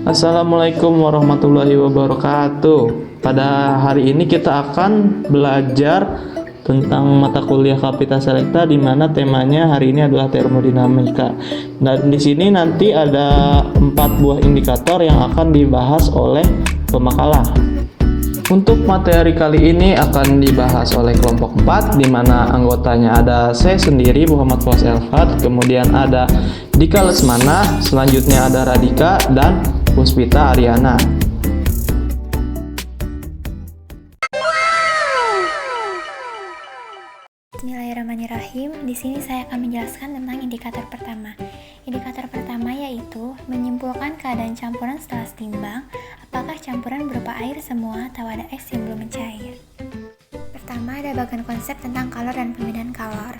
Assalamualaikum warahmatullahi wabarakatuh. Pada hari ini kita akan belajar tentang mata kuliah Kapita Selecta, di mana temanya hari ini adalah termodinamika. Dan di sini nanti ada 4 buah indikator yang akan dibahas oleh pemakalah. Untuk materi kali ini akan dibahas oleh kelompok 4, di mana anggotanya ada saya sendiri, Muhammad Fawaz Elfat, kemudian ada Dika Lesmana, selanjutnya ada Radika, dan Puspita Ariana. Bismillahirrahmanirrahim. Di sini saya akan menjelaskan tentang indikator pertama. Indikator pertama yaitu menyimpulkan keadaan campuran setelah setimbang, apakah campuran berupa air semua atau ada es yang belum mencair. Pertama, ada bagian konsep tentang kalor dan perpindahan kalor.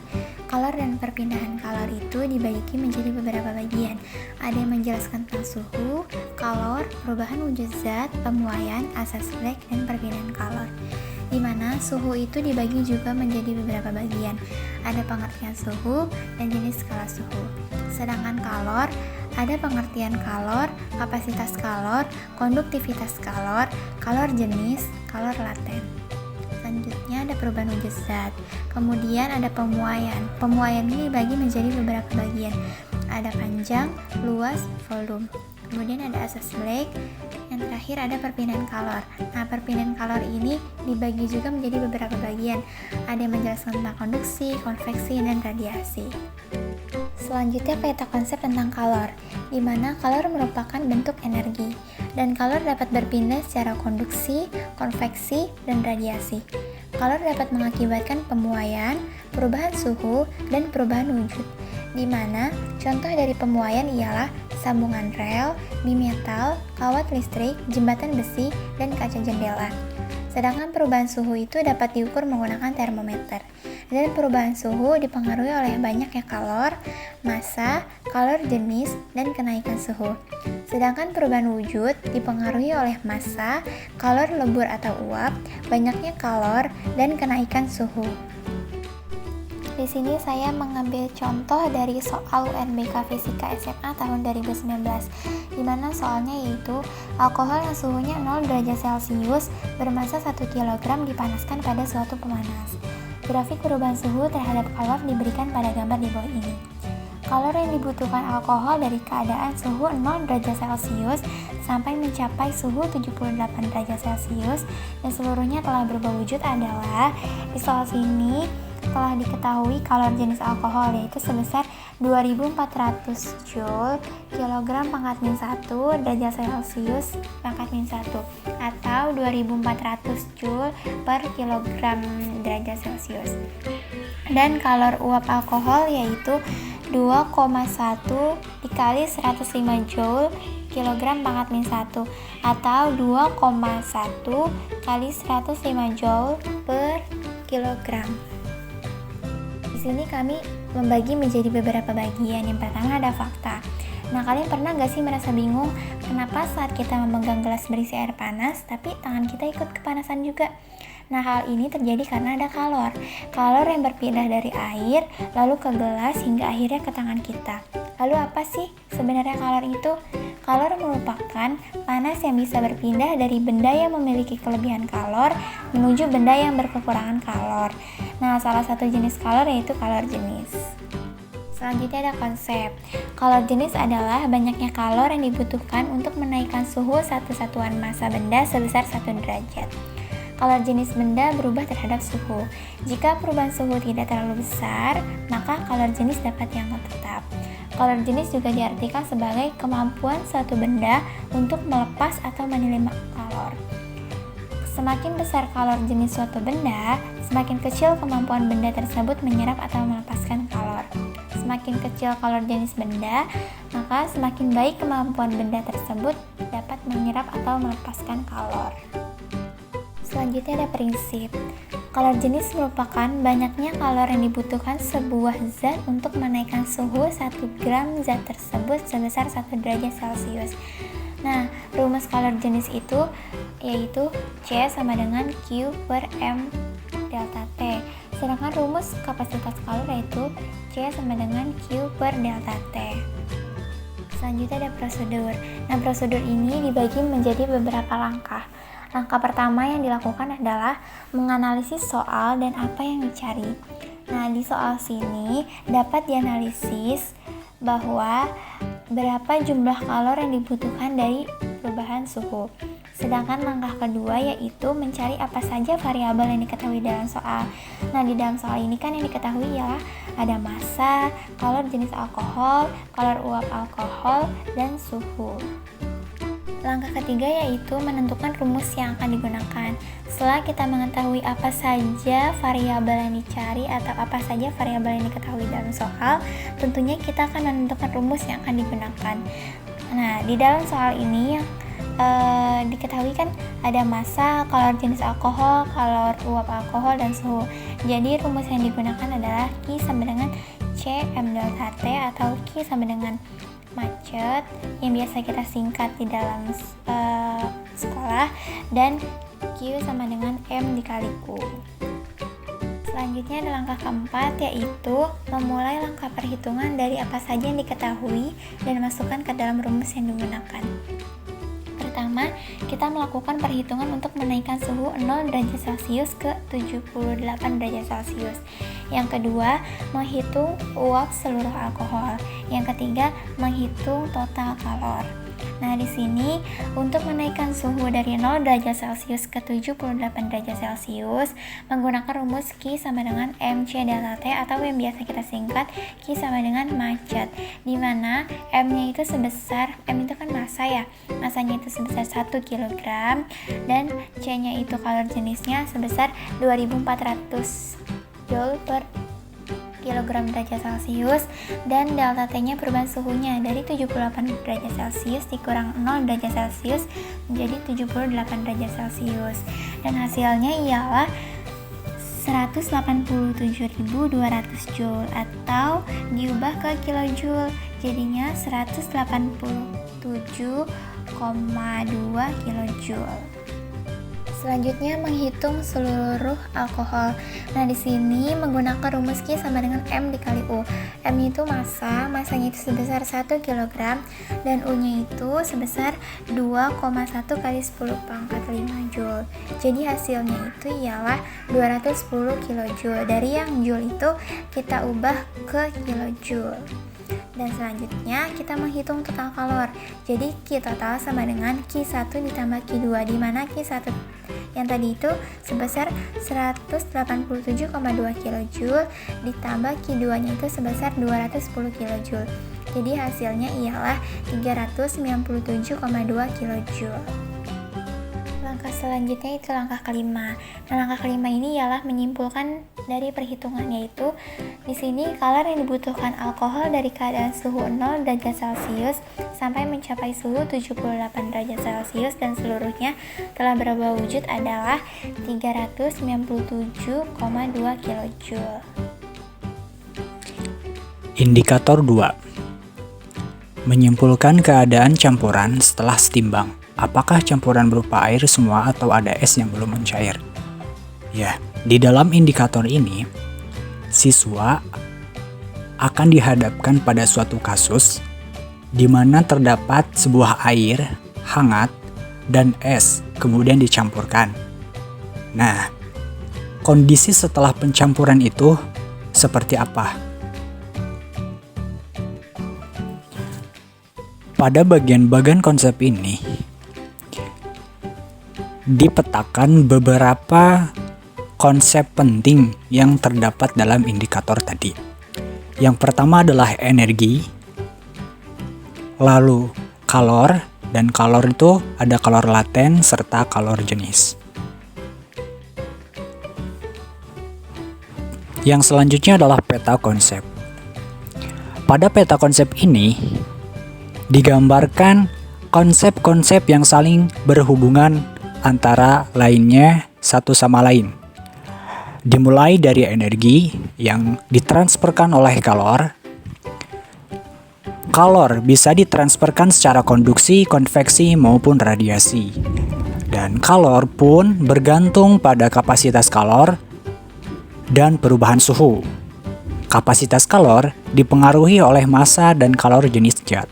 Kalor dan perpindahan kalor itu dibagi menjadi beberapa bagian. Ada yang menjelaskan tentang suhu, kalor, perubahan wujud zat, pemuaian, asas Black, dan perpindahan kalor. Di mana suhu itu dibagi juga menjadi beberapa bagian. Ada pengertian suhu dan jenis skala suhu. Sedangkan kalor, ada pengertian kalor, kapasitas kalor, konduktivitas kalor, kalor jenis, kalor laten. Selanjutnya ada perubahan wujud zat. Kemudian ada pemuaian. Pemuaian ini dibagi menjadi beberapa bagian. Ada panjang, luas, volume. Kemudian ada asas Black. Yang terakhir ada perpindahan kalor. Nah, perpindahan kalor ini dibagi juga menjadi beberapa bagian. Ada yang menjelaskan tentang konduksi, konveksi, dan radiasi. Selanjutnya peta konsep tentang kalor, di mana kalor merupakan bentuk energi, dan kalor dapat berpindah secara konduksi, konveksi, dan radiasi. Kalor dapat mengakibatkan pemuaian, perubahan suhu, dan perubahan wujud, di mana contoh dari pemuaian ialah sambungan rel, bimetal, kawat listrik, jembatan besi, dan kaca jendela. Sedangkan perubahan suhu itu dapat diukur menggunakan termometer. Dan perubahan suhu dipengaruhi oleh banyaknya kalor, massa, kalor jenis, dan kenaikan suhu. Sedangkan perubahan wujud dipengaruhi oleh massa, kalor lebur atau uap, banyaknya kalor, dan kenaikan suhu. Di sini saya mengambil contoh dari soal UNBK Fisika SMA tahun 2019, di mana soalnya yaitu alkohol yang suhunya 0 derajat Celcius bermassa 1 kg dipanaskan pada suatu pemanas. Grafik perubahan suhu terhadap kalor diberikan pada gambar di bawah ini. Kalor yang dibutuhkan alkohol dari keadaan suhu 0 derajat Celcius sampai mencapai suhu 78 derajat Celcius dan seluruhnya telah berubah wujud adalah, di soal sini telah diketahui kalor jenis alkohol yaitu sebesar 2400 Joule kilogram pangkat min 1 derajat Celcius pangkat min 1 atau 2400 Joule per kilogram derajat Celcius. Dan kalor uap alkohol yaitu 2,1 dikali 105 Joule kilogram pangkat min 1 atau 2,1 kali 105 Joule per kilogram. Di sini kami membagi menjadi beberapa bagian. Yang pertama ada fakta. Nah, kalian pernah gak sih merasa bingung kenapa saat kita memegang gelas berisi air panas tapi tangan kita ikut kepanasan juga? Nah, hal ini terjadi karena ada kalor. Kalor yang berpindah dari air lalu ke gelas hingga akhirnya ke tangan kita. Lalu apa sih sebenarnya kalor itu? Kalor merupakan panas yang bisa berpindah dari benda yang memiliki kelebihan kalor menuju benda yang berkekurangan kalor. Nah, salah satu jenis kalor yaitu kalor jenis. Selanjutnya ada konsep. Kalor jenis adalah banyaknya kalor yang dibutuhkan untuk menaikkan suhu satu satuan massa benda sebesar 1 derajat. Kalor jenis benda berubah terhadap suhu. Jika perubahan suhu tidak terlalu besar, maka kalor jenis dapat dianggap tetap. Kalor jenis juga diartikan sebagai kemampuan suatu benda untuk melepas atau menilai kalor. Semakin besar kalor jenis suatu benda, semakin kecil kemampuan benda tersebut menyerap atau melepaskan kalor. Semakin kecil kalor jenis benda, maka semakin baik kemampuan benda tersebut dapat menyerap atau melepaskan kalor. Selanjutnya ada prinsip. Kalor jenis merupakan banyaknya kalor yang dibutuhkan sebuah zat untuk menaikkan suhu 1 gram zat tersebut sebesar 1 derajat Celcius. Nah, rumus kalor jenis itu yaitu C sama dengan Q per M delta T. Sedangkan rumus kapasitas kalor yaitu C sama dengan Q per delta T. Selanjutnya ada prosedur. Nah, prosedur ini dibagi menjadi beberapa langkah. Langkah pertama yang dilakukan adalah menganalisis soal dan apa yang dicari. Nah, di soal sini dapat dianalisis bahwa berapa jumlah kalor yang dibutuhkan dari perubahan suhu. Sedangkan langkah kedua yaitu mencari apa saja variabel yang diketahui dalam soal. Nah, di dalam soal ini kan yang diketahui ialah ada massa, kalor jenis alkohol, kalor uap alkohol, dan suhu. Langkah ketiga yaitu menentukan rumus yang akan digunakan. Setelah kita mengetahui apa saja variabel yang dicari atau apa saja variabel yang diketahui dalam soal, tentunya kita akan menentukan rumus yang akan digunakan. Nah, di dalam soal ini yang diketahui kan ada massa, kalor jenis alkohol, kalor uap alkohol, dan suhu. Jadi rumus yang digunakan adalah Q sama dengan CM delta T atau Q sama dengan macet yang biasa kita singkat di dalam sekolah, dan Q sama dengan M dikali Q. Selanjutnya ada langkah keempat yaitu memulai langkah perhitungan dari apa saja yang diketahui dan masukkan ke dalam rumus yang digunakan. Pertama, kita melakukan perhitungan untuk menaikkan suhu 0 derajat Celcius ke 78 derajat Celcius. Yang kedua, menghitung uap seluruh alkohol. Yang ketiga, menghitung total kalor. Nah, di sini untuk menaikkan suhu dari 0 derajat Celcius ke 78 derajat Celcius menggunakan rumus Q sama dengan MC delta T atau yang biasa kita singkat Q sama dengan macet, di mana M-nya itu sebesar, M itu kan massa ya, massanya itu sebesar 1 kg dan C-nya itu kalor jenisnya sebesar 2400 Joule per kilogram derajat Celcius, dan delta T-nya perubahan suhunya dari 78 derajat Celcius dikurang 0 derajat Celcius menjadi 78 derajat Celcius, dan hasilnya ialah 187.200 Joule atau diubah ke kilojoule jadinya 187,2 kilojoule. Selanjutnya menghitung seluruh alkohol. Nah, di sini menggunakan rumus Q sama dengan M dikali U. M itu massa, massanya itu sebesar 1 kg dan U-nya itu sebesar 2,1 kali 10 pangkat 5 Joule. Jadi hasilnya itu ialah 210 kJ. Dari yang Joule itu kita ubah ke kilojoule. Dan selanjutnya kita menghitung total kalor. Jadi Q total sama dengan Q1 ditambah Q2, di mana Q1 yang tadi itu sebesar 187,2 kJ ditambah Q2 nya itu sebesar 210 kJ. Jadi hasilnya ialah 397,2 kJ. Langkah selanjutnya itu langkah kelima. Nah, langkah kelima ini ialah menyimpulkan dari perhitungan, yaitu di sini kalor yang dibutuhkan alkohol dari keadaan suhu 0 derajat Celcius sampai mencapai suhu 78 derajat Celcius dan seluruhnya telah berubah wujud adalah 397,2 kJ. Indikator 2. Menyimpulkan keadaan campuran setelah setimbang. Apakah campuran berupa air semua atau ada es yang belum mencair? Ya, di dalam indikator ini, siswa akan dihadapkan pada suatu kasus di mana terdapat sebuah air hangat dan es kemudian dicampurkan. Nah, kondisi setelah pencampuran itu seperti apa? Pada bagian konsep ini dipetakan beberapa konsep penting yang terdapat dalam indikator tadi. Yang pertama adalah energi, lalu kalor, dan kalor itu ada kalor laten serta kalor jenis. Yang selanjutnya adalah peta konsep. Pada peta konsep ini digambarkan konsep-konsep yang saling berhubungan antara lainnya satu sama lain. Dimulai dari energi yang ditransferkan oleh kalor. Kalor bisa ditransferkan secara konduksi, konveksi, maupun radiasi. Dan kalor pun bergantung pada kapasitas kalor dan perubahan suhu. Kapasitas kalor dipengaruhi oleh massa dan kalor jenis zat.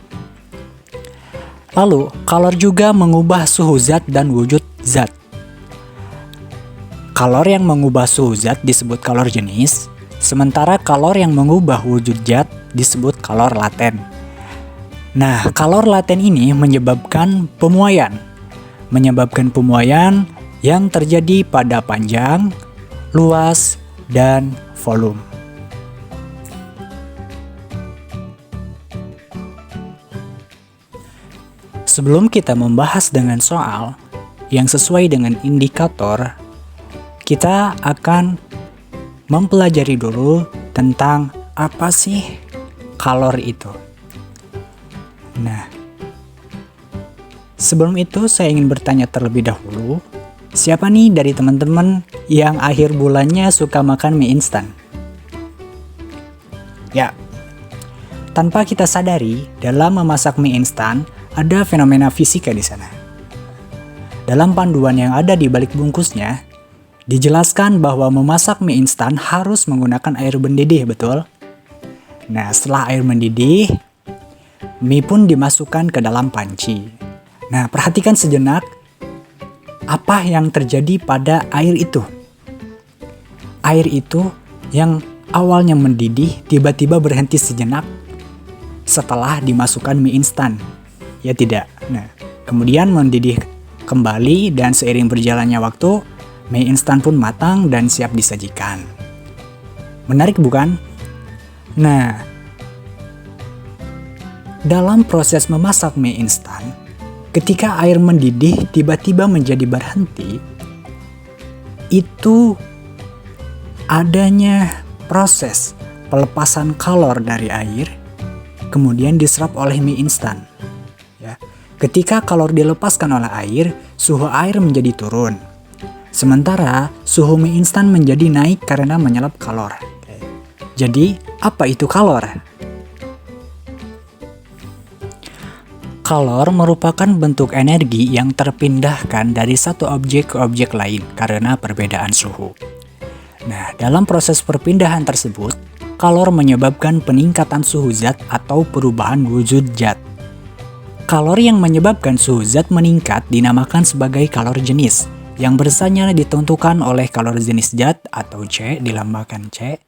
Lalu, kalor juga mengubah suhu zat dan wujud zat. Kalor yang mengubah suhu zat disebut kalor jenis, sementara kalor yang mengubah wujud zat disebut kalor laten. Nah, kalor laten ini menyebabkan pemuaian. Menyebabkan pemuaian yang terjadi pada panjang, luas, dan volume. Sebelum kita membahas dengan soal yang sesuai dengan indikator, kita akan mempelajari dulu tentang apa sih kalor itu. Nah, sebelum itu saya ingin bertanya terlebih dahulu, siapa nih dari teman-teman yang akhir bulannya suka makan mie instan? Ya, tanpa kita sadari, dalam memasak mie instan, ada fenomena fisika di sana. Dalam panduan yang ada di balik bungkusnya, dijelaskan bahwa memasak mie instan harus menggunakan air mendidih, betul? Nah, setelah air mendidih, mie pun dimasukkan ke dalam panci. Nah, perhatikan sejenak apa yang terjadi pada air itu. Air itu yang awalnya mendidih tiba-tiba berhenti sejenak setelah dimasukkan mie instan. Ya tidak. Nah, kemudian mendidih kembali dan seiring berjalannya waktu, mie instan pun matang dan siap disajikan. Menarik bukan? Nah, dalam proses memasak mie instan, ketika air mendidih tiba-tiba menjadi berhenti, itu adanya proses pelepasan kalor dari air, kemudian diserap oleh mie instan. Ketika kalor dilepaskan oleh air, suhu air menjadi turun. Sementara suhu mie instan menjadi naik karena menyerap kalor. Jadi, apa itu kalor? Kalor merupakan bentuk energi yang terpindahkan dari satu objek ke objek lain karena perbedaan suhu. Nah, dalam proses perpindahan tersebut, kalor menyebabkan peningkatan suhu zat atau perubahan wujud zat. Kalor yang menyebabkan suhu zat meningkat dinamakan sebagai kalor jenis, yang biasanya ditentukan oleh kalor jenis zat atau C dilambangkan C,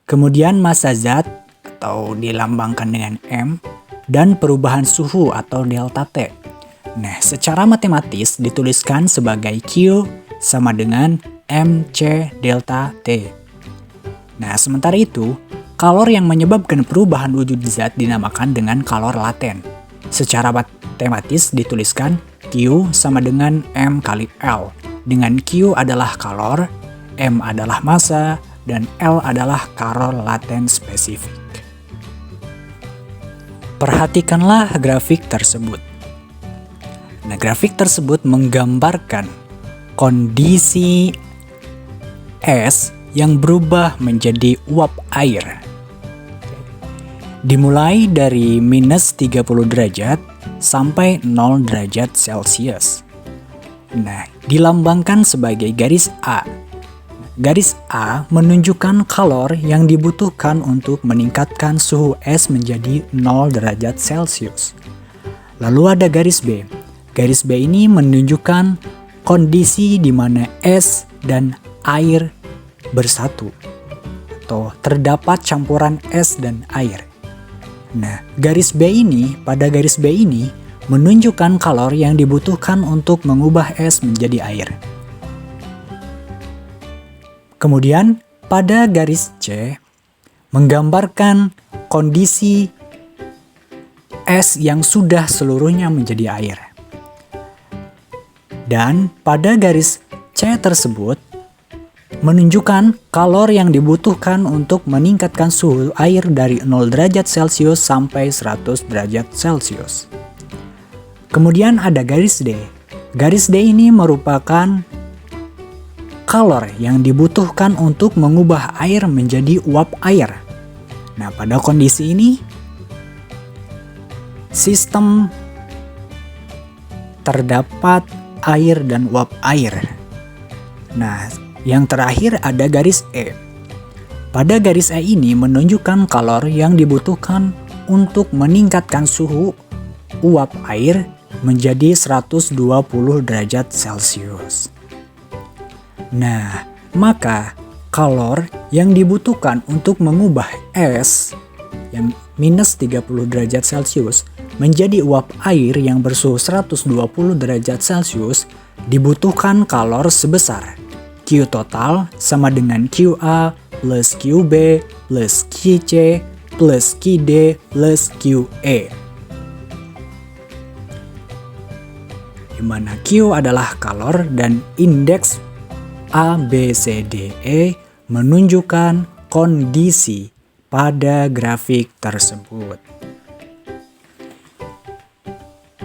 kemudian massa zat atau dilambangkan dengan M, dan perubahan suhu atau delta T. Nah, secara matematis dituliskan sebagai Q sama dengan MC delta T. Nah, sementara itu, kalor yang menyebabkan perubahan wujud zat dinamakan dengan kalor laten. Secara matematis dituliskan Q sama dengan M kali L, dengan Q adalah kalor, M adalah massa, dan L adalah kalor laten spesifik. Perhatikanlah grafik tersebut. Nah, grafik tersebut menggambarkan kondisi es yang berubah menjadi uap air. Dimulai dari minus 30 derajat sampai 0 derajat Celcius. Nah, dilambangkan sebagai garis A. Garis A menunjukkan kalor yang dibutuhkan untuk meningkatkan suhu es menjadi 0 derajat Celcius. Lalu ada garis B. Garis B ini menunjukkan kondisi di mana es dan air bersatu atau terdapat campuran es dan air. Nah, pada garis B ini menunjukkan kalor yang dibutuhkan untuk mengubah es menjadi air. Kemudian pada garis C menggambarkan kondisi es yang sudah seluruhnya menjadi air. Dan pada garis C tersebut menunjukkan kalor yang dibutuhkan untuk meningkatkan suhu air dari 0 derajat Celcius sampai 100 derajat Celcius. Kemudian ada garis D. Garis D ini merupakan kalor yang dibutuhkan untuk mengubah air menjadi uap air. Nah, pada kondisi ini, sistem terdapat air dan uap air. Nah, yang terakhir ada garis E. Pada garis E ini menunjukkan kalor yang dibutuhkan untuk meningkatkan suhu uap air menjadi 120 derajat Celcius. Nah, maka kalor yang dibutuhkan untuk mengubah es yang minus 30 derajat Celcius menjadi uap air yang bersuhu 120 derajat Celcius dibutuhkan kalor sebesar Q total sama dengan QA plus QB plus QC plus QD plus QE. Di mana Q adalah kalor dan indeks A, B, C, D, E menunjukkan kondisi pada grafik tersebut.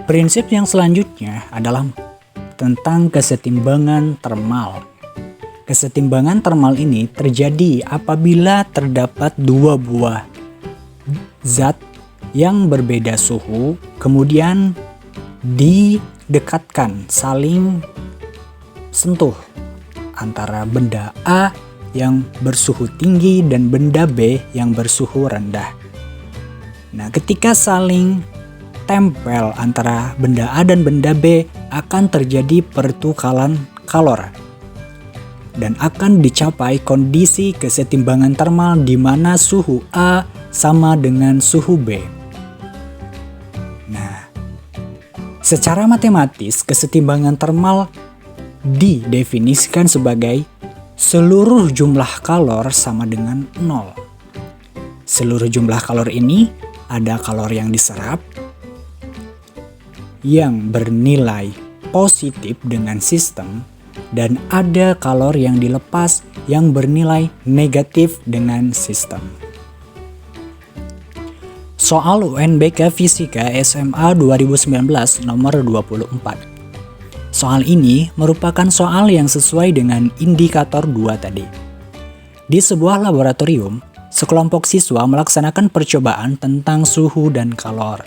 Prinsip yang selanjutnya adalah tentang kesetimbangan termal. Kesetimbangan termal ini terjadi apabila terdapat dua buah zat yang berbeda suhu, kemudian didekatkan, saling sentuh antara benda A yang bersuhu tinggi dan benda B yang bersuhu rendah. Nah, ketika saling tempel antara benda A dan benda B akan terjadi pertukaran kalor dan akan dicapai kondisi kesetimbangan termal di mana suhu A sama dengan suhu B. Nah, secara matematis kesetimbangan termal didefinisikan sebagai seluruh jumlah kalor sama dengan 0. Seluruh jumlah kalor ini ada kalor yang diserap yang bernilai positif dengan sistem dan ada kalor yang dilepas yang bernilai negatif dengan sistem. Soal UNBK Fisika SMA 2019 nomor 24. Soal ini merupakan soal yang sesuai dengan indikator 2 tadi. Di sebuah laboratorium, sekelompok siswa melaksanakan percobaan tentang suhu dan kalor.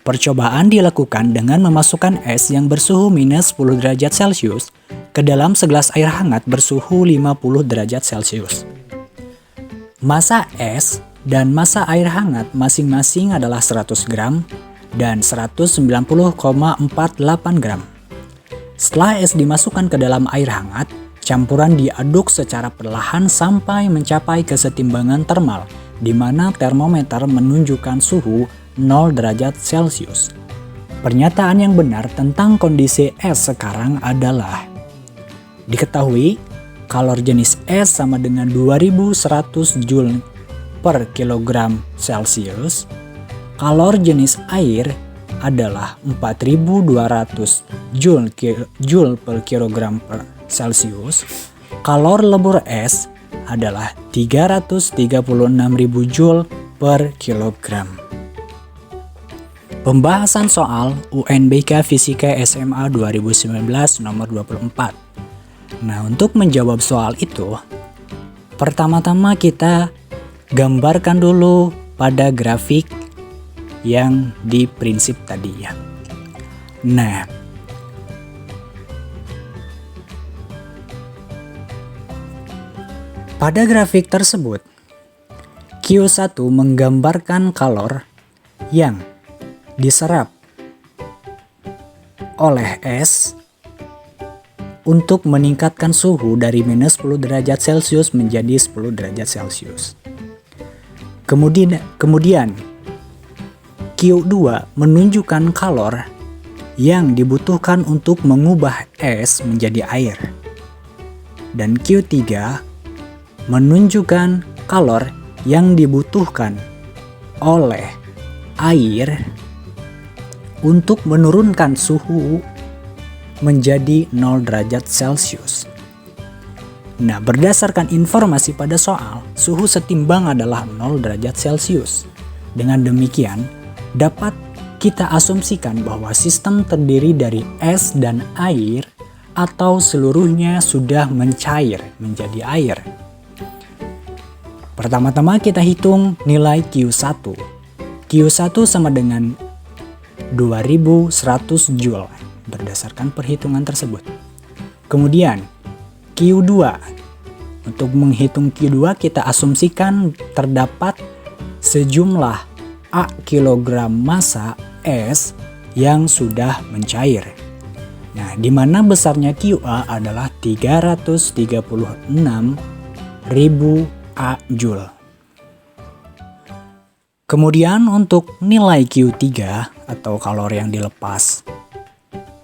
Percobaan dilakukan dengan memasukkan es yang bersuhu minus 10 derajat Celcius ke dalam segelas air hangat bersuhu 50 derajat Celcius. Massa es dan massa air hangat masing-masing adalah 100 gram dan 190,48 gram. Setelah es dimasukkan ke dalam air hangat, campuran diaduk secara perlahan sampai mencapai kesetimbangan termal, di mana termometer menunjukkan suhu 0 derajat Celcius. Pernyataan yang benar tentang kondisi es sekarang adalah: diketahui kalor jenis es sama dengan 2100 Joule per kilogram Celcius. Kalor jenis air adalah 4200 Joule per kilogram per Celcius. Kalor lebur es adalah 336.000 Joule per kilogram. Pembahasan soal UNBK Fisika SMA 2019 nomor 24. Nah, untuk menjawab soal itu, pertama-tama kita gambarkan dulu pada grafik yang di prinsip tadi ya. Nah, pada grafik tersebut, Q1 menggambarkan kalor yang diserap oleh es untuk meningkatkan suhu dari minus 10 derajat Celcius menjadi 10 derajat Celcius. Kemudian Q2 menunjukkan kalor yang dibutuhkan untuk mengubah es menjadi air. Dan Q3 menunjukkan kalor yang dibutuhkan oleh air untuk menurunkan suhu menjadi 0 derajat Celcius. Nah, berdasarkan informasi pada soal, suhu setimbang adalah 0 derajat Celcius. Dengan demikian, dapat kita asumsikan bahwa sistem terdiri dari es dan air atau seluruhnya sudah mencair menjadi air. Pertama-tama kita hitung nilai Q1. Q1 sama dengan 2100 Joule berdasarkan perhitungan tersebut. Kemudian Q2. Untuk menghitung Q2 kita asumsikan terdapat sejumlah A kilogram massa es yang sudah mencair. Nah, di mana besarnya QA adalah 336.000 A Joule. Kemudian untuk nilai Q3 atau kalori yang dilepas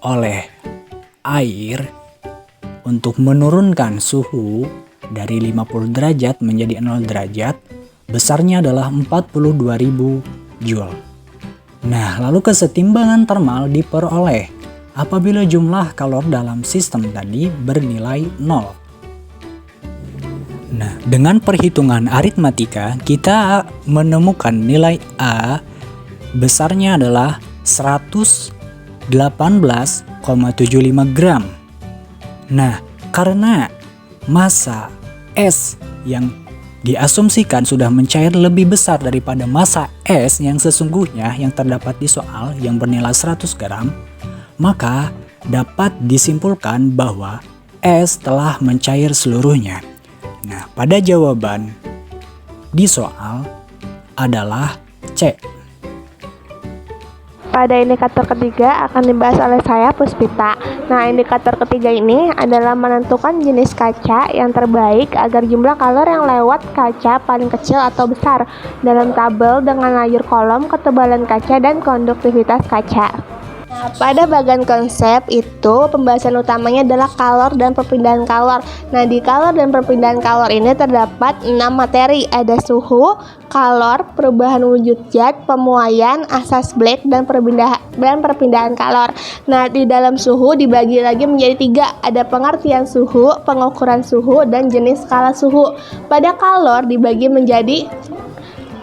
oleh air untuk menurunkan suhu dari 50 derajat menjadi 0 derajat, besarnya adalah 42.000 Joule. Nah, lalu kesetimbangan termal diperoleh apabila jumlah kalor dalam sistem tadi bernilai 0. Nah, dengan perhitungan aritmatika, kita menemukan nilai A besarnya adalah 118,75 gram. Nah, karena massa S yang diasumsikan sudah mencair lebih besar daripada massa S yang sesungguhnya yang terdapat di soal yang bernilai 100 gram, maka dapat disimpulkan bahwa S telah mencair seluruhnya. Nah, pada jawaban di soal adalah C. Pada indikator ketiga akan dibahas oleh saya, Puspita. Nah, indikator ketiga ini adalah menentukan jenis kaca yang terbaik agar jumlah kalor yang lewat kaca paling kecil atau besar dalam tabel dengan layar kolom, ketebalan kaca, dan konduktivitas kaca. Nah, pada bagian konsep itu pembahasan utamanya adalah kalor dan perpindahan kalor. Nah, di kalor dan perpindahan kalor ini terdapat 6 materi, ada suhu, kalor, perubahan wujud zat, pemuaian, asas Black, dan perpindahan kalor. Nah, di dalam suhu dibagi lagi menjadi 3, ada pengertian suhu, pengukuran suhu, dan jenis skala suhu. Pada kalor dibagi menjadi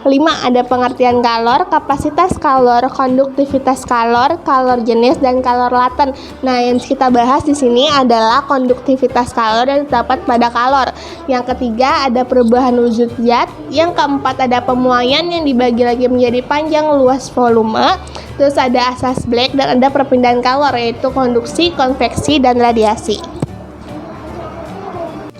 5, ada pengertian kalor, kapasitas kalor, konduktivitas kalor, kalor jenis, dan kalor laten. Nah, yang kita bahas di sini adalah konduktivitas kalor yang terdapat pada kalor. Yang ketiga ada perubahan wujud zat. Yang keempat ada pemuaian yang dibagi lagi menjadi panjang, luas, volume. Terus ada asas Black dan ada perpindahan kalor yaitu konduksi, konveksi, dan radiasi.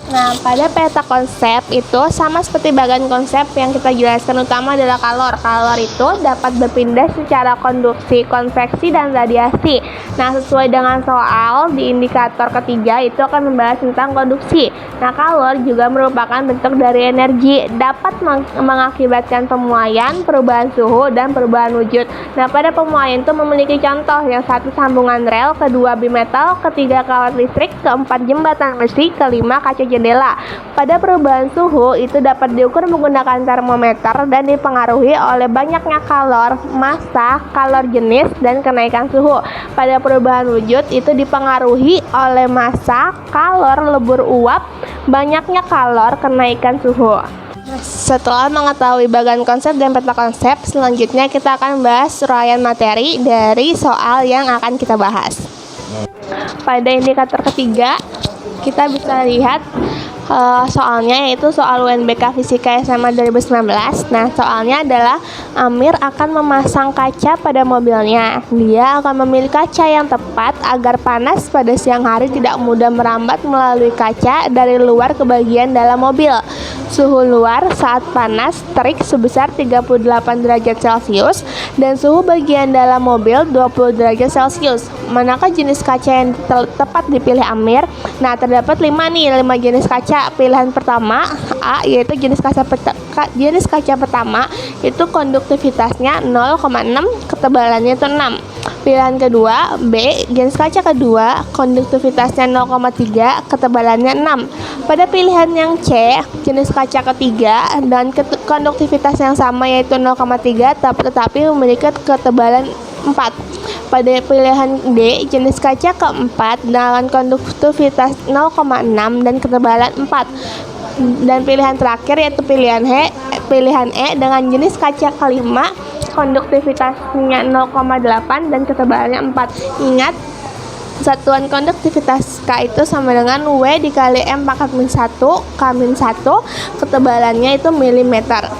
Nah, pada peta konsep itu sama seperti bagian konsep yang kita jelaskan utama adalah kalor. Kalor itu dapat berpindah secara konduksi, konveksi, dan radiasi. Nah, sesuai dengan soal di indikator ketiga itu akan membahas tentang konduksi. Nah, kalor juga merupakan bentuk dari energi, dapat mengakibatkan pemuaian, perubahan suhu, dan perubahan wujud. Nah, pada pemuaian itu memiliki contoh yang satu sambungan rel, kedua bimetal, ketiga kawat listrik, keempat jembatan besi, kelima kaca jendela. Pada perubahan suhu itu dapat diukur menggunakan termometer dan dipengaruhi oleh banyaknya kalor, massa, kalor jenis, dan kenaikan suhu. Pada perubahan wujud itu dipengaruhi oleh massa, kalor, lebur uap, banyaknya kalor, kenaikan suhu. Setelah mengetahui bagian konsep dan peta konsep, selanjutnya kita akan bahas uraian materi dari soal yang akan kita bahas. Pada indikator ketiga, kita bisa lihat soalnya yaitu soal UNBK Fisika SMA 2019. Nah, soalnya adalah Amir akan memasang kaca pada mobilnya. Dia akan memilih kaca yang tepat agar panas pada siang hari tidak mudah merambat melalui kaca dari luar ke bagian dalam mobil. Suhu luar saat panas terik sebesar 38 derajat Celcius dan suhu bagian dalam mobil 20 derajat Celcius. Manakah jenis kaca yang tepat dipilih Amir? Nah, terdapat 5 jenis kaca. Pilihan pertama A yaitu jenis kaca pertama itu konduktivitasnya 0,6, ketebalannya itu 6. Pilihan kedua B, jenis kaca kedua konduktivitasnya 0,3, ketebalannya 6. Pada pilihan yang C, jenis kaca ketiga dan konduktivitas yang sama yaitu 0,3 tetapi memiliki ketebalan 4. Pada pilihan D, jenis kaca keempat dengan konduktivitas 0,6 dan ketebalan 4. Dan pilihan terakhir yaitu pilihan E dengan jenis kaca kelima, konduktivitasnya 0,8 dan ketebalannya 4. Ingat, satuan konduktivitas K itu sama dengan W dikali M pangkat min 1 K min 1, ketebalannya itu milimeter.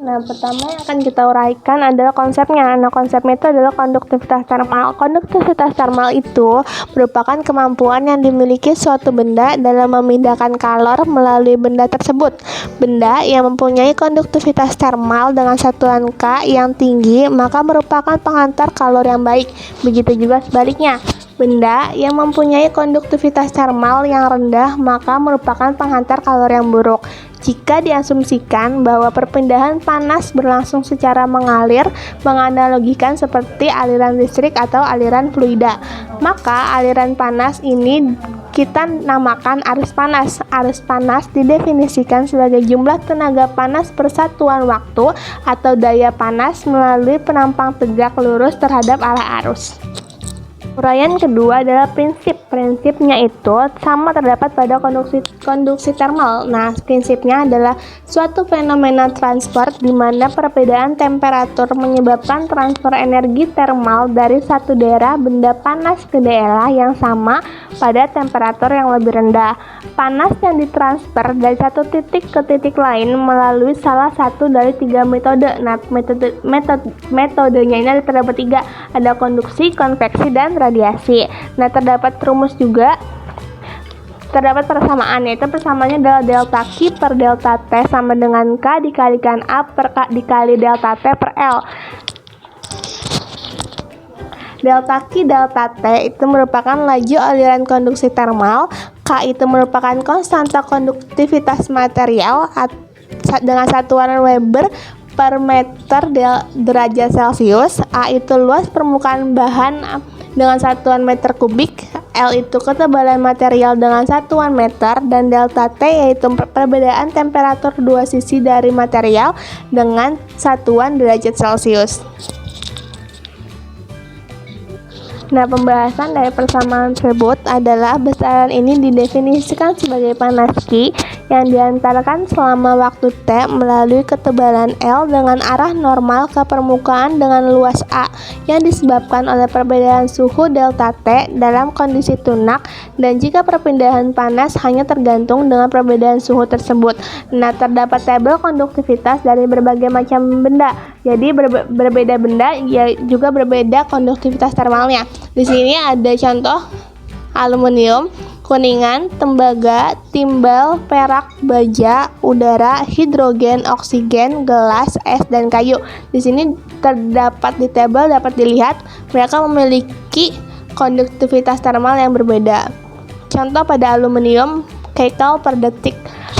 Nah, pertama yang akan kita uraikan adalah konsepnya. Nah, konsepnya itu adalah konduktivitas termal. Konduktivitas termal itu merupakan kemampuan yang dimiliki suatu benda dalam memindahkan kalor melalui benda tersebut. Benda yang mempunyai konduktivitas termal dengan satuan K yang tinggi maka merupakan penghantar kalor yang baik. Begitu juga sebaliknya. Benda yang mempunyai konduktivitas termal yang rendah maka merupakan penghantar kalor yang buruk. Jika diasumsikan bahwa perpindahan panas berlangsung secara mengalir, menganalogikan seperti aliran listrik atau aliran fluida, maka aliran panas ini kita namakan arus panas. Arus panas didefinisikan sebagai jumlah tenaga panas per satuan waktu atau daya panas melalui penampang tegak lurus terhadap arah arus. Uraian kedua adalah prinsip. Prinsipnya itu sama terdapat pada konduksi termal. Nah, prinsipnya adalah suatu fenomena transfer di mana perbedaan temperatur menyebabkan transfer energi termal dari satu daerah benda panas ke daerah yang sama pada temperatur yang lebih rendah. Panas yang ditransfer dari satu titik ke titik lain melalui salah satu dari 3 metode. Nah, metodenya ini terdapat 3. Ada konduksi, konveksi, dan radiasi. Nah, terdapat rumus juga, terdapat persamaan, yaitu persamaannya adalah delta Q per delta T sama dengan K dikalikan A per K dikali delta T per L. Delta Q delta T itu merupakan laju aliran konduksi termal, K itu merupakan konstanta konduktivitas material dengan satuan Weber per meter derajat Celcius, A itu luas permukaan bahan dengan satuan meter kubik, L itu ketebalan material dengan satuan meter, dan delta T yaitu perbedaan temperatur dua sisi dari material dengan satuan derajat Celcius. Nah, pembahasan dari persamaan tersebut adalah besaran ini didefinisikan sebagai panas Q yang diantarkan selama waktu T melalui ketebalan L dengan arah normal ke permukaan dengan luas A yang disebabkan oleh perbedaan suhu delta T dalam kondisi tunak, dan jika perpindahan panas hanya tergantung dengan perbedaan suhu tersebut. Nah, terdapat tabel konduktivitas dari berbagai macam benda. Jadi berbeda benda ya juga berbeda konduktivitas termalnya. Di sini ada contoh aluminium, kuningan, tembaga, timbal, perak, baja, udara, hidrogen, oksigen, gelas, es, dan kayu. Di sini terdapat di tabel dapat dilihat mereka memiliki konduktivitas termal yang berbeda. Contoh pada aluminium, kcal per detik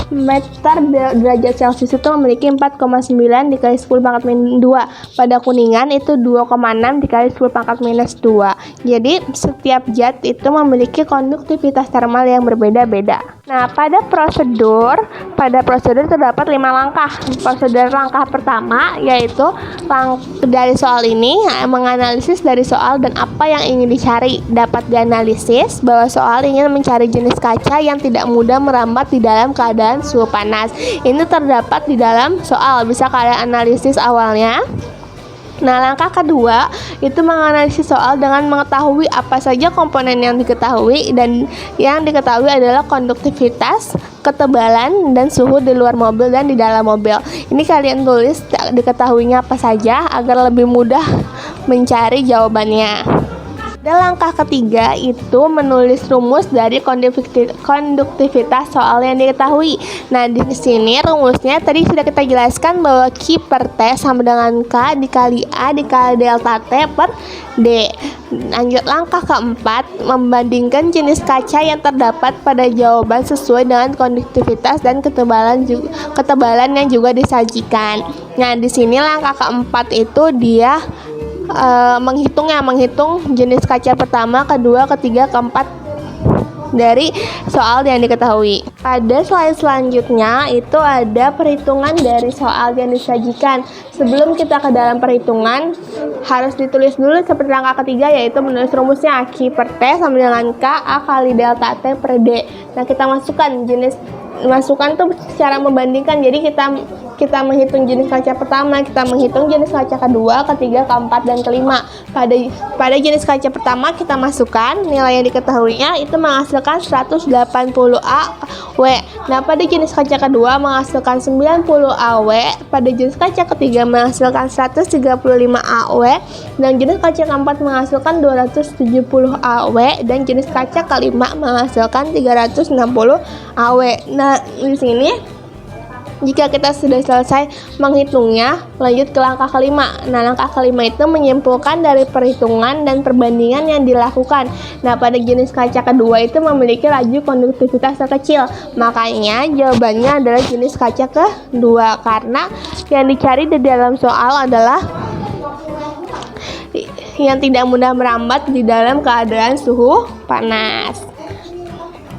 meter derajat Celcius itu memiliki 4,9 dikali 10 pangkat minus 2. Pada kuningan itu 2,6 dikali 10 pangkat minus 2. Jadi setiap zat itu memiliki konduktivitas termal yang berbeda-beda. Nah, pada prosedur terdapat 5 langkah. Prosedur langkah pertama yaitu dari soal ini menganalisis dari soal dan apa yang ingin dicari. Dapat dianalisis bahwa soal ingin mencari jenis kaca yang tidak mudah merambat di dalam keadaan suhu panas. Ini terdapat di dalam soal, bisa kalian analisis awalnya. Nah, langkah kedua itu menganalisis soal dengan mengetahui apa saja komponen yang diketahui, dan yang diketahui adalah konduktivitas, ketebalan, dan suhu di luar mobil dan di dalam mobil. Ini kalian tulis diketahuinya apa saja agar lebih mudah mencari jawabannya. Dan langkah ketiga itu menulis rumus dari konduktivitas soal yang diketahui. Nah, di sini rumusnya tadi sudah kita jelaskan bahwa Q per T sama dengan K dikali A dikali delta T per D. Lanjut langkah keempat, membandingkan jenis kaca yang terdapat pada jawaban sesuai dengan konduktivitas dan ketebalan yang juga disajikan. Nah, di sini langkah keempat itu dia menghitung jenis kaca pertama, kedua, ketiga, keempat dari soal yang diketahui. Pada slide selanjutnya itu ada perhitungan dari soal yang disajikan. Sebelum kita ke dalam perhitungan harus ditulis dulu seperti langkah ketiga, yaitu menulis rumusnya Q per T sama dengan K A kali delta T per D. Nah, kita masukkan tuh secara membandingkan. Jadi kita kita menghitung jenis kaca pertama, kita menghitung jenis kaca kedua, ketiga, keempat, dan kelima. Pada jenis kaca pertama kita masukkan nilai yang diketahuinya itu menghasilkan 180 AW. Nah, pada jenis kaca kedua menghasilkan 90 AW, pada jenis kaca ketiga menghasilkan 135 AW, dan jenis kaca keempat menghasilkan 270 AW, dan jenis kaca kelima menghasilkan 360 AW. Nah, di sini jika kita sudah selesai menghitungnya, lanjut ke langkah kelima. Nah, langkah kelima itu menyimpulkan dari perhitungan dan perbandingan yang dilakukan. Nah, pada jenis kaca kedua itu memiliki laju konduktivitas terkecil. Makanya jawabannya adalah jenis kaca kedua, karena yang dicari di dalam soal adalah yang tidak mudah merambat di dalam keadaan suhu panas.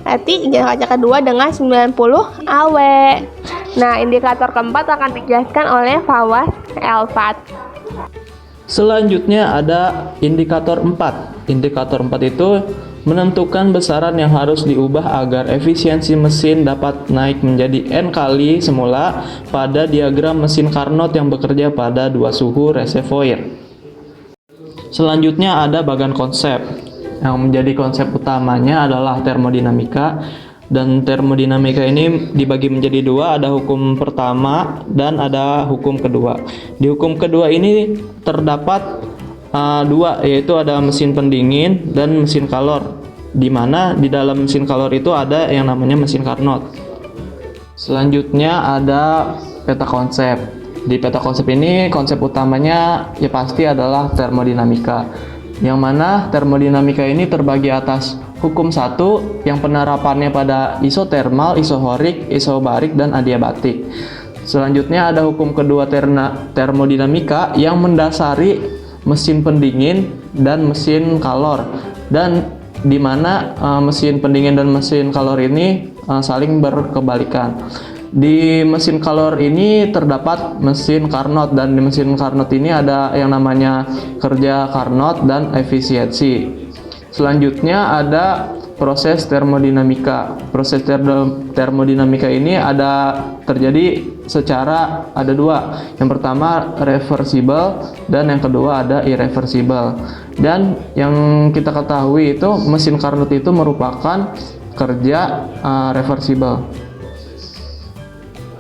Berarti jenis kaca kedua dengan 90 AW. Nah, indikator keempat akan dijelaskan oleh Fawaz Elfat. Selanjutnya ada indikator 4. Indikator 4 itu menentukan besaran yang harus diubah agar efisiensi mesin dapat naik menjadi N kali semula pada diagram mesin Carnot yang bekerja pada dua suhu reservoir. Selanjutnya ada bagan konsep. Yang menjadi konsep utamanya adalah termodinamika. Dan termodinamika ini dibagi menjadi dua, ada hukum pertama dan ada hukum kedua. Di hukum kedua ini terdapat dua, yaitu ada mesin pendingin dan mesin kalor, di mana di dalam mesin kalor itu ada yang namanya mesin Carnot. Selanjutnya ada peta konsep. Di peta konsep ini konsep utamanya ya pasti adalah termodinamika, yang mana termodinamika ini terbagi atas hukum 1 yang penerapannya pada isotermal, isohorik, isobarik, dan adiabatik. Selanjutnya ada hukum kedua termodinamika yang mendasari mesin pendingin dan mesin kalor, dan di mana mesin pendingin dan mesin kalor ini saling berkebalikan. Di mesin kalor ini terdapat mesin Carnot, dan di mesin Carnot ini ada yang namanya kerja Carnot dan efisiensi. Selanjutnya ada proses termodinamika. Proses termodinamika ini terjadi secara ada dua. Yang pertama reversible dan yang kedua ada irreversible. Dan yang kita ketahui itu mesin Carnot itu merupakan kerja reversible.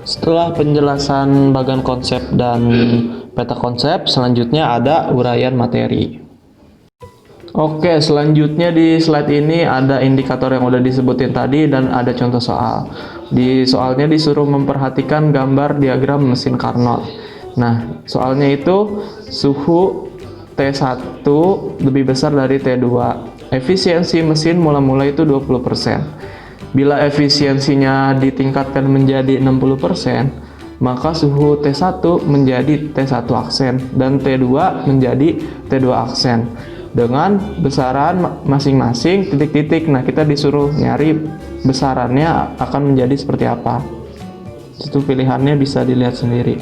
Setelah penjelasan bagan konsep dan peta konsep, selanjutnya ada uraian materi. Oke, selanjutnya di slide ini ada indikator yang udah disebutin tadi dan ada contoh soal. Di soalnya disuruh memperhatikan gambar diagram mesin Carnot. Nah, soalnya itu suhu T1 lebih besar dari T2. Efisiensi mesin mula-mula itu 20%. Bila efisiensinya ditingkatkan menjadi 60%, maka suhu T1 menjadi T1 aksen dan T2 menjadi T2 aksen dengan besaran masing-masing titik-titik. Nah, kita disuruh nyari besarannya akan menjadi seperti apa. Itu pilihannya bisa dilihat sendiri.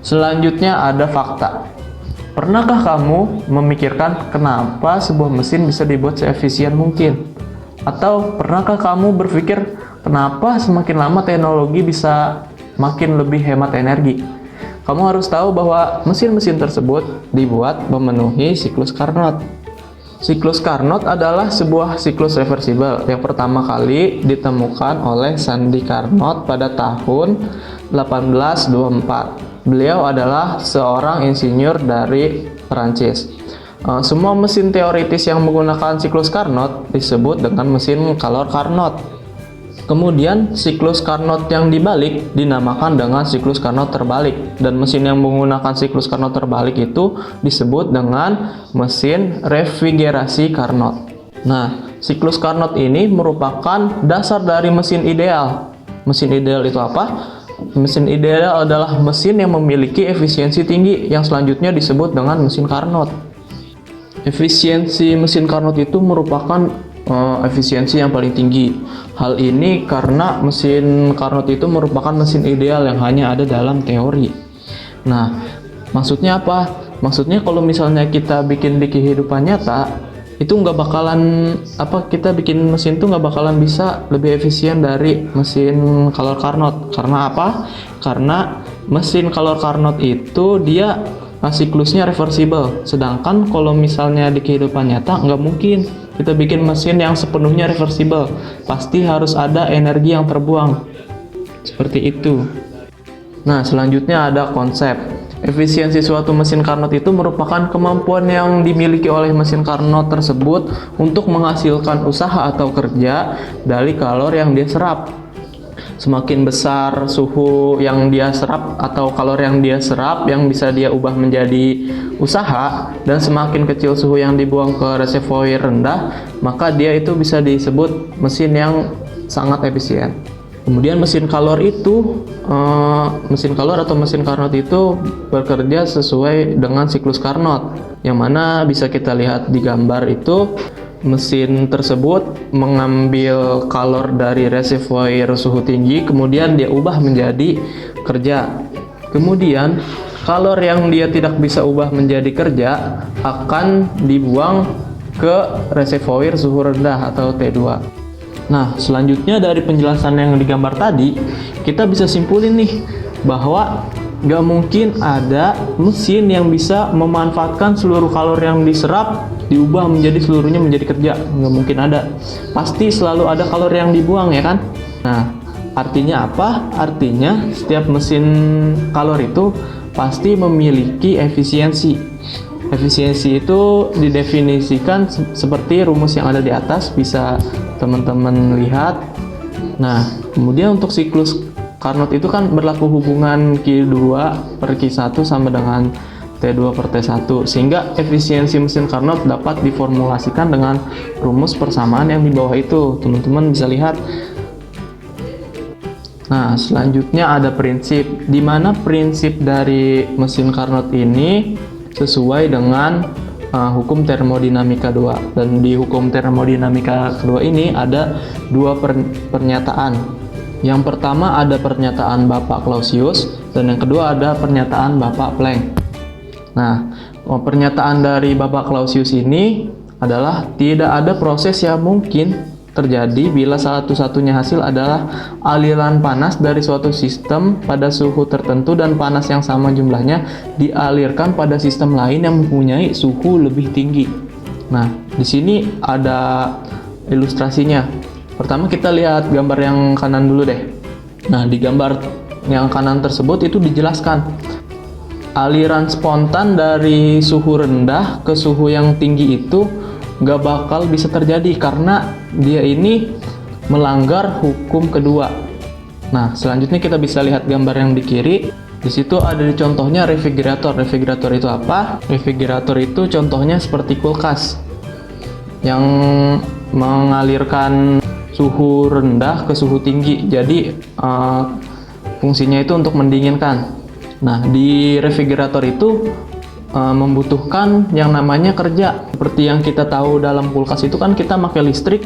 Selanjutnya ada fakta. Pernahkah kamu memikirkan kenapa sebuah mesin bisa dibuat seefisien mungkin? Atau pernahkah kamu berpikir kenapa semakin lama teknologi bisa makin lebih hemat energi? Kamu harus tahu bahwa mesin-mesin tersebut dibuat memenuhi siklus Carnot. Siklus Carnot adalah sebuah siklus reversibel yang pertama kali ditemukan oleh Sandi Carnot pada tahun 1824. Beliau adalah seorang insinyur dari Perancis. Semua mesin teoritis yang menggunakan siklus Carnot disebut dengan mesin kalor Carnot. Kemudian siklus Carnot yang dibalik dinamakan dengan siklus Carnot terbalik, dan mesin yang menggunakan siklus Carnot terbalik itu disebut dengan mesin refrigerasi Carnot. Nah, siklus Carnot ini merupakan dasar dari mesin ideal. Mesin ideal itu apa? Mesin ideal adalah mesin yang memiliki efisiensi tinggi yang selanjutnya disebut dengan mesin Carnot. Efisiensi mesin Carnot itu merupakan efisiensi yang paling tinggi. Hal ini karena mesin Carnot itu merupakan mesin ideal yang hanya ada dalam teori. Nah, maksudnya apa? Maksudnya kalau misalnya kita bikin di kehidupan nyata, itu nggak bakalan kita bikin mesin tuh nggak bakalan bisa lebih efisien dari mesin color Carnot. Karena apa? Karena mesin color Carnot itu dia siklusnya reversible, sedangkan kalau misalnya di kehidupan nyata nggak mungkin kita bikin mesin yang sepenuhnya reversible, pasti harus ada energi yang terbuang seperti itu. Nah, selanjutnya ada konsep. Efisiensi suatu mesin Carnot itu merupakan kemampuan yang dimiliki oleh mesin Carnot tersebut untuk menghasilkan usaha atau kerja dari kalor yang dia serap. Semakin besar suhu yang dia serap atau kalor yang dia serap yang bisa dia ubah menjadi usaha, dan semakin kecil suhu yang dibuang ke reservoir rendah, maka dia itu bisa disebut mesin yang sangat efisien. Kemudian mesin kalor atau mesin Carnot itu bekerja sesuai dengan siklus Carnot, yang mana bisa kita lihat di gambar itu. Mesin tersebut mengambil kalor dari reservoir suhu tinggi, kemudian dia ubah menjadi kerja. Kemudian kalor yang dia tidak bisa ubah menjadi kerja akan dibuang ke reservoir suhu rendah atau T2. Nah, selanjutnya dari penjelasan yang digambar tadi, kita bisa simpulin nih bahwa nggak mungkin ada mesin yang bisa memanfaatkan seluruh kalor yang diserap diubah menjadi seluruhnya menjadi kerja. Nggak mungkin ada. Pasti selalu ada kalor yang dibuang, ya kan? Nah, artinya apa? Artinya setiap mesin kalor itu pasti memiliki efisiensi. Efisiensi itu didefinisikan seperti rumus yang ada di atas, bisa teman-teman lihat. Nah, kemudian untuk siklus Carnot itu kan berlaku hubungan Q2 per Q1 sama dengan T2 per T1, sehingga efisiensi mesin Carnot dapat diformulasikan dengan rumus persamaan yang di bawah itu. Teman-teman bisa lihat. Nah, selanjutnya ada prinsip, di mana prinsip dari mesin Carnot ini sesuai dengan hukum termodinamika 2. Dan di hukum termodinamika kedua ini ada dua pernyataan. Yang pertama ada pernyataan Bapak Clausius, dan yang kedua ada pernyataan Bapak Planck. Nah, pernyataan dari Bapak Clausius ini adalah tidak ada proses yang mungkin terjadi bila satu-satunya hasil adalah aliran panas dari suatu sistem pada suhu tertentu dan panas yang sama jumlahnya dialirkan pada sistem lain yang mempunyai suhu lebih tinggi. Nah, di sini ada ilustrasinya. Pertama kita lihat gambar yang kanan dulu deh. Nah, di gambar yang kanan tersebut itu dijelaskan aliran spontan dari suhu rendah ke suhu yang tinggi itu nggak bakal bisa terjadi karena dia ini melanggar hukum kedua. Nah, selanjutnya kita bisa lihat gambar yang di kiri. Di situ ada contohnya refrigerator. Refrigerator itu apa? Refrigerator itu contohnya seperti kulkas yang mengalirkan suhu rendah ke suhu tinggi. Jadi fungsinya itu untuk mendinginkan. Nah, di refrigerator itu membutuhkan yang namanya kerja. Seperti yang kita tahu dalam kulkas itu kan kita pakai listrik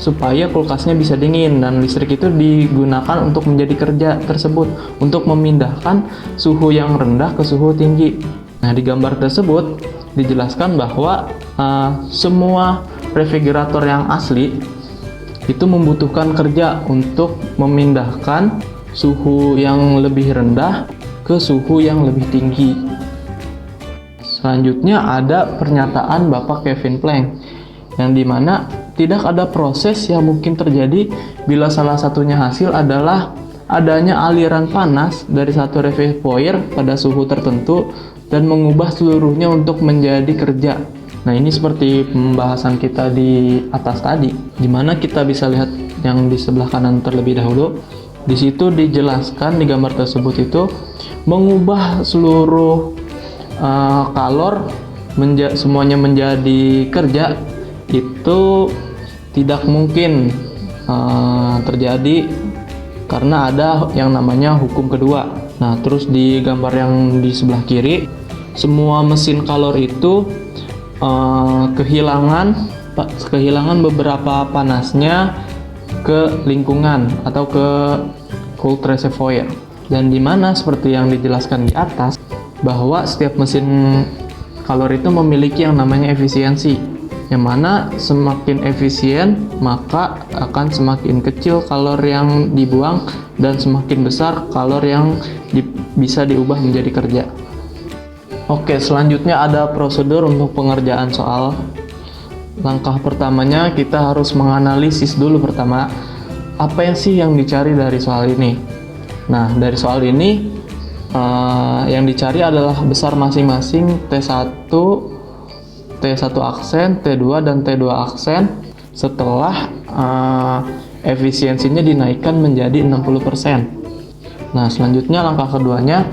supaya kulkasnya bisa dingin, dan listrik itu digunakan untuk menjadi kerja tersebut untuk memindahkan suhu yang rendah ke suhu tinggi. Nah, di gambar tersebut dijelaskan bahwa semua refrigerator yang asli itu membutuhkan kerja untuk memindahkan suhu yang lebih rendah ke suhu yang lebih tinggi. Selanjutnya ada pernyataan Bapak Kevin Planck, yang dimana tidak ada proses yang mungkin terjadi bila salah satunya hasil adalah adanya aliran panas dari satu reservoir pada suhu tertentu dan mengubah seluruhnya untuk menjadi kerja. Nah, ini seperti pembahasan kita di atas tadi, dimana kita bisa lihat yang di sebelah kanan terlebih dahulu. Di situ dijelaskan di gambar tersebut itu mengubah seluruh kalor semuanya menjadi kerja itu tidak mungkin terjadi karena ada yang namanya hukum kedua. Nah, terus di gambar yang di sebelah kiri, semua mesin kalor itu kehilangan beberapa panasnya ke lingkungan atau ke cold reservoir, dan dimana seperti yang dijelaskan di atas bahwa setiap mesin kalor itu memiliki yang namanya efisiensi. yang mana semakin efisien maka akan semakin kecil kalori yang dibuang dan semakin besar kalori yang bisa diubah menjadi kerja. Oke, selanjutnya ada prosedur untuk pengerjaan soal. Langkah pertamanya kita harus menganalisis dulu pertama apa yang sih yang dicari dari soal ini. Nah, dari soal ini yang dicari adalah besar masing-masing T1, T1 aksen, T2, dan T2 aksen setelah efisiensinya dinaikkan menjadi 60%. Nah, selanjutnya langkah keduanya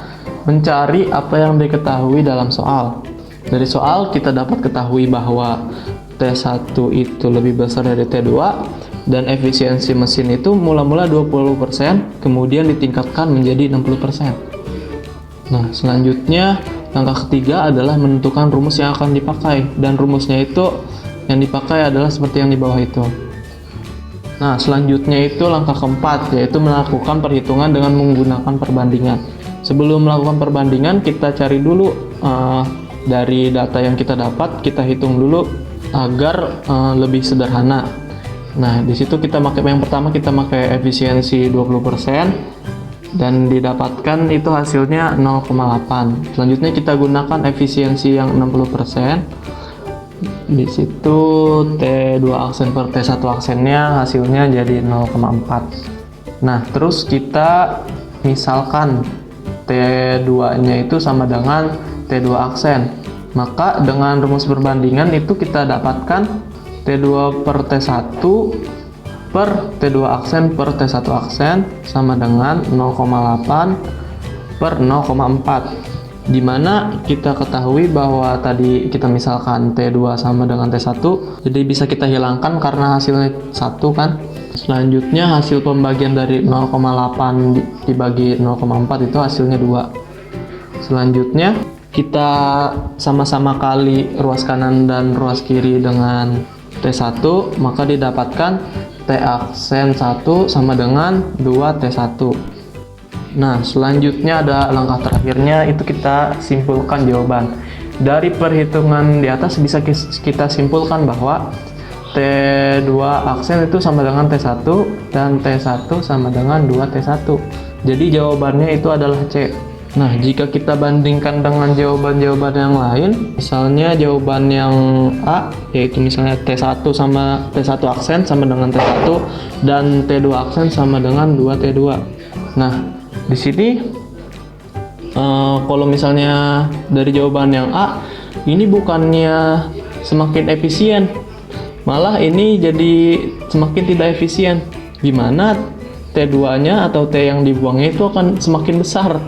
mencari apa yang diketahui dalam soal. Dari soal kita dapat ketahui bahwa T1 itu lebih besar dari T2 dan efisiensi mesin itu mula-mula 20%, kemudian ditingkatkan menjadi 60%. Nah, selanjutnya langkah ketiga adalah menentukan rumus yang akan dipakai, dan rumusnya itu yang dipakai adalah seperti yang di bawah itu. Nah, selanjutnya itu langkah keempat, yaitu melakukan perhitungan dengan menggunakan perbandingan. Sebelum melakukan perbandingan, kita cari dulu dari data yang kita dapat, kita hitung dulu agar lebih sederhana. Nah, di situ kita yang pertama kita pakai efisiensi 20%. Dan didapatkan itu hasilnya 0,8. Selanjutnya kita gunakan efisiensi yang 60%. Di situ T2 aksen per T1 aksennya hasilnya jadi 0,4. Nah, terus kita misalkan T2-nya itu sama dengan T2 aksen. Maka dengan rumus perbandingan itu kita dapatkan T2 per T1 per T2 aksen per T1 aksen sama dengan 0,8 per 0,4, dimana kita ketahui bahwa tadi kita misalkan T2 sama dengan T1, jadi bisa kita hilangkan karena hasilnya 1 kan. Selanjutnya hasil pembagian dari 0,8 dibagi 0,4 itu hasilnya 2. Selanjutnya kita sama-sama kali ruas kanan dan ruas kiri dengan T1, maka didapatkan T aksen 1 sama dengan 2T1. Nah, selanjutnya ada langkah terakhirnya, itu kita simpulkan jawaban. Dari perhitungan di atas bisa kita simpulkan bahwa T2 aksen itu sama dengan T1 dan T1 sama dengan 2T1. Jadi jawabannya itu adalah C. Nah, jika kita bandingkan dengan jawaban-jawaban yang lain, misalnya jawaban yang A, yaitu misalnya T1 sama T1 aksen sama dengan T1 dan T2 aksen sama dengan 2T2. Nah, di sini kalau misalnya dari jawaban yang A, ini bukannya semakin efisien, malah ini jadi semakin tidak efisien. Gimana T2-nya atau T yang dibuangnya itu akan semakin besar.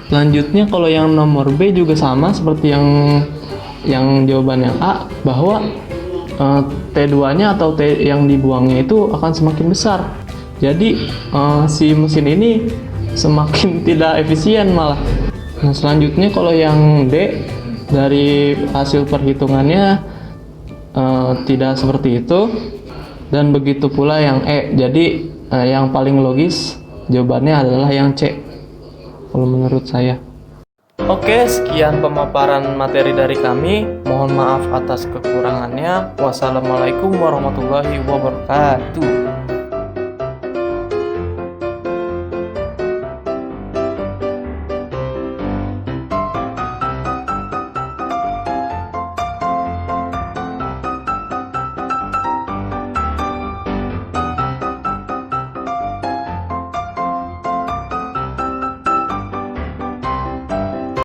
Selanjutnya kalau yang nomor B juga sama seperti yang jawaban yang A, bahwa T2-nya atau T yang dibuangnya itu akan semakin besar. Jadi si mesin ini semakin tidak efisien malah. Nah, selanjutnya kalau yang D, dari hasil perhitungannya tidak seperti itu, dan begitu pula yang E. Jadi yang paling logis jawabannya adalah yang C kalau menurut saya. Oke, sekian pemaparan materi dari kami. Mohon maaf atas kekurangannya. Wassalamualaikum warahmatullahi wabarakatuh.